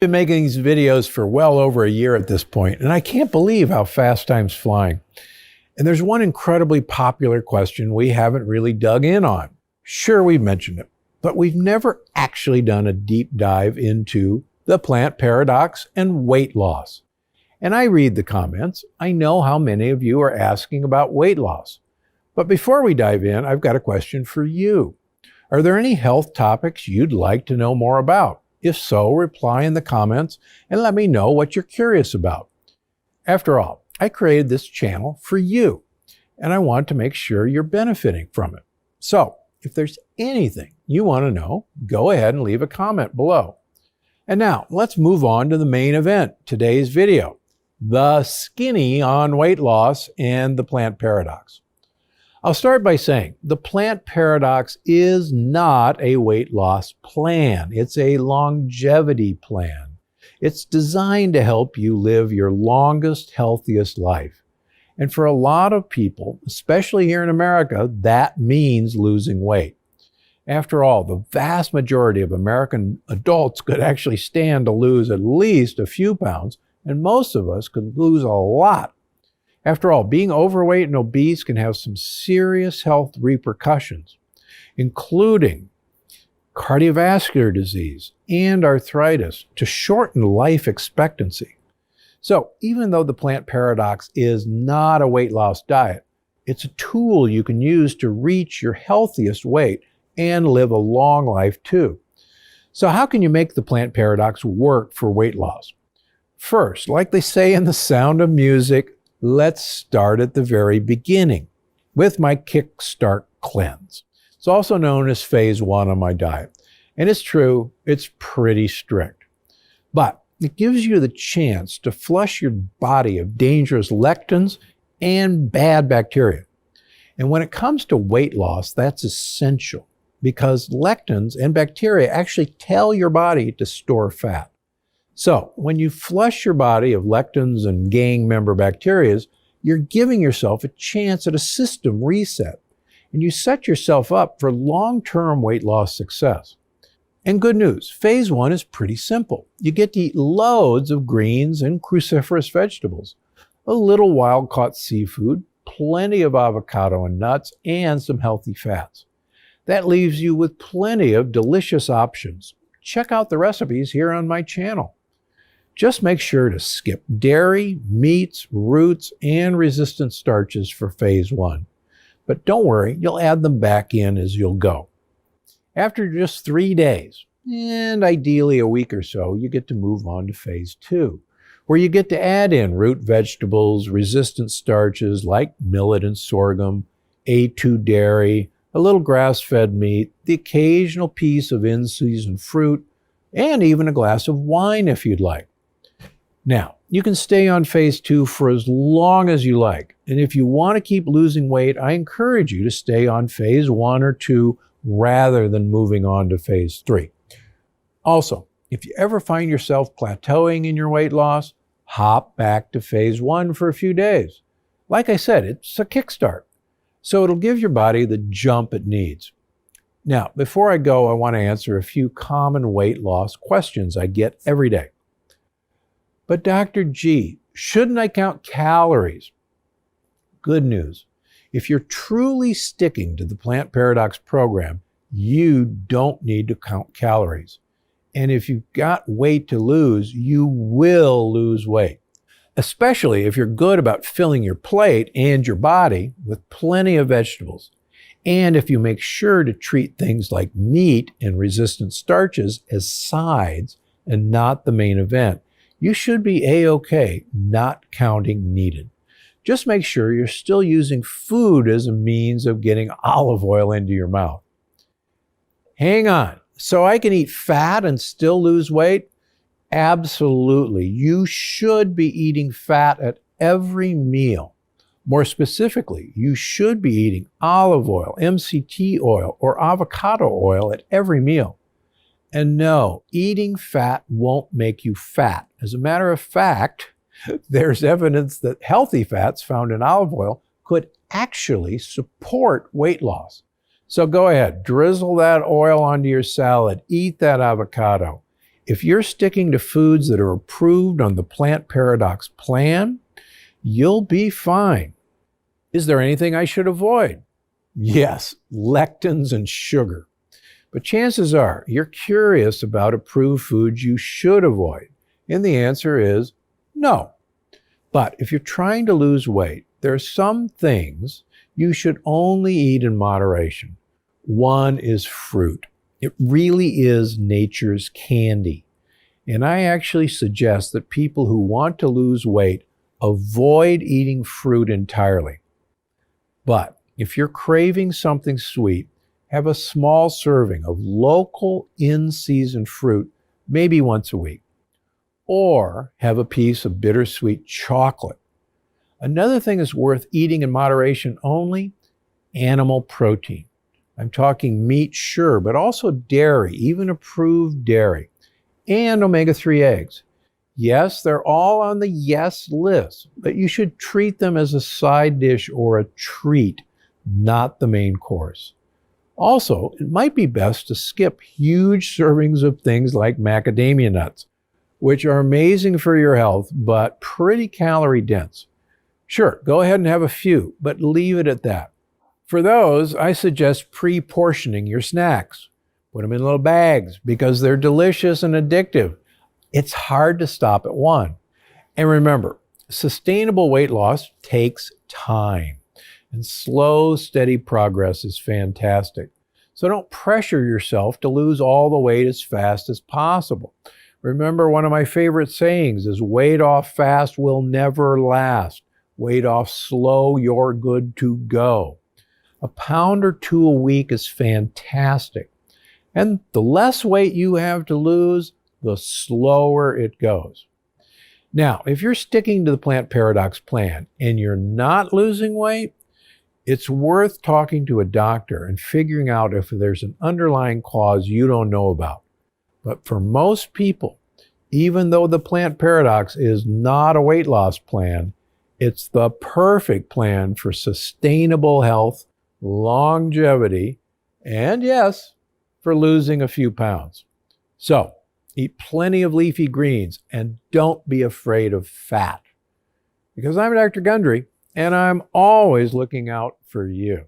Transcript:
Been making these videos for well over a year at this point, and I can't believe how fast time's flying. And there's one incredibly popular question we haven't really dug in on. Sure, we've mentioned it, but we've never actually done a deep dive into the plant paradox and weight loss. And I read the comments. I know how many of you are asking about weight loss. But before we dive in, I've got a question for you. Are there any health topics you'd like to know more about? If so, reply in the comments and let me know what you're curious about. After all, I created this channel for you, and I want to make sure you're benefiting from it. So, if there's anything you want to know, go ahead and leave a comment below. And now, let's move on to the main event, today's video, the skinny on weight loss and the plant paradox. I'll start by saying the plant paradox is not a weight loss plan. It's a longevity plan. It's designed to help you live your longest, healthiest life. And for a lot of people, especially here in America, that means losing weight. After all, the vast majority of American adults could actually stand to lose at least a few pounds, and most of us could lose a lot. After all, being overweight and obese can have some serious health repercussions, including cardiovascular disease and arthritis, to shorten life expectancy. So even though the plant paradox is not a weight loss diet, it's a tool you can use to reach your healthiest weight and live a long life too. So how can you make the plant paradox work for weight loss? First, like they say in The Sound of Music, let's start at the very beginning with my Kickstart Cleanse. It's also known as phase 1 of my diet. And it's true, it's pretty strict. But it gives you the chance to flush your body of dangerous lectins and bad bacteria. And when it comes to weight loss, that's essential because lectins and bacteria actually tell your body to store fat. So when you flush your body of lectins and gang member bacteria, you're giving yourself a chance at a system reset, and you set yourself up for long-term weight loss success. And good news, phase 1 is pretty simple. You get to eat loads of greens and cruciferous vegetables, a little wild-caught seafood, plenty of avocado and nuts, and some healthy fats. That leaves you with plenty of delicious options. Check out the recipes here on my channel. Just make sure to skip dairy, meats, roots, and resistant starches for phase 1. But don't worry, you'll add them back in as you'll go. After just 3 days, and ideally a week or so, you get to move on to phase 2, where you get to add in root vegetables, resistant starches like millet and sorghum, A2 dairy, a little grass-fed meat, the occasional piece of in-season fruit, and even a glass of wine if you'd like. Now, you can stay on phase 2 for as long as you like. And if you want to keep losing weight, I encourage you to stay on phase 1 or 2 rather than moving on to phase 3. Also, if you ever find yourself plateauing in your weight loss, hop back to phase 1 for a few days. Like I said, it's a kickstart. So it'll give your body the jump it needs. Now, before I go, I want to answer a few common weight loss questions I get every day. But Dr. G, shouldn't I count calories? Good news. If you're truly sticking to the Plant Paradox program, you don't need to count calories. And if you've got weight to lose, you will lose weight, especially if you're good about filling your plate and your body with plenty of vegetables. And if you make sure to treat things like meat and resistant starches as sides and not the main event, you should be A-OK, not counting needed. Just make sure you're still using food as a means of getting olive oil into your mouth. Hang on, so I can eat fat and still lose weight? Absolutely. You should be eating fat at every meal. More specifically, you should be eating olive oil, MCT oil, or avocado oil at every meal. And no, eating fat won't make you fat. As a matter of fact, there's evidence that healthy fats found in olive oil could actually support weight loss. So go ahead, drizzle that oil onto your salad, eat that avocado. if you're sticking to foods that are approved on the Plant Paradox plan, you'll be fine. Is there anything I should avoid? Yes, lectins and sugar. But chances are you're curious about approved foods you should avoid. And the answer is no. But if you're trying to lose weight, there are some things you should only eat in moderation. One is fruit. It really is nature's candy. And I actually suggest that people who want to lose weight avoid eating fruit entirely. But if you're craving something sweet, have a small serving of local in-season fruit, maybe once a week. Or have a piece of bittersweet chocolate. Another thing is worth eating in moderation only, animal protein. I'm talking meat, sure, but also dairy, even approved dairy, and omega-3 eggs. Yes, they're all on the yes list, but you should treat them as a side dish or a treat, not the main course. Also, it might be best to skip huge servings of things like macadamia nuts, which are amazing for your health, but pretty calorie dense. Sure, go ahead and have a few, but leave it at that. For those, I suggest pre-portioning your snacks. Put them in little bags because they're delicious and addictive. It's hard to stop at one. And remember, sustainable weight loss takes time, and slow, steady progress is fantastic. So don't pressure yourself to lose all the weight as fast as possible. Remember, one of my favorite sayings is weight off fast will never last. Weight off slow, you're good to go. A pound or two a week is fantastic. And the less weight you have to lose, the slower it goes. Now, if you're sticking to the Plant Paradox plan and you're not losing weight, it's worth talking to a doctor and figuring out if there's an underlying cause you don't know about. But for most people, even though the Plant Paradox is not a weight loss plan, it's the perfect plan for sustainable health, longevity, and yes, for losing a few pounds. So, eat plenty of leafy greens and don't be afraid of fat. Because I'm Dr. Gundry, and I'm always looking out for you.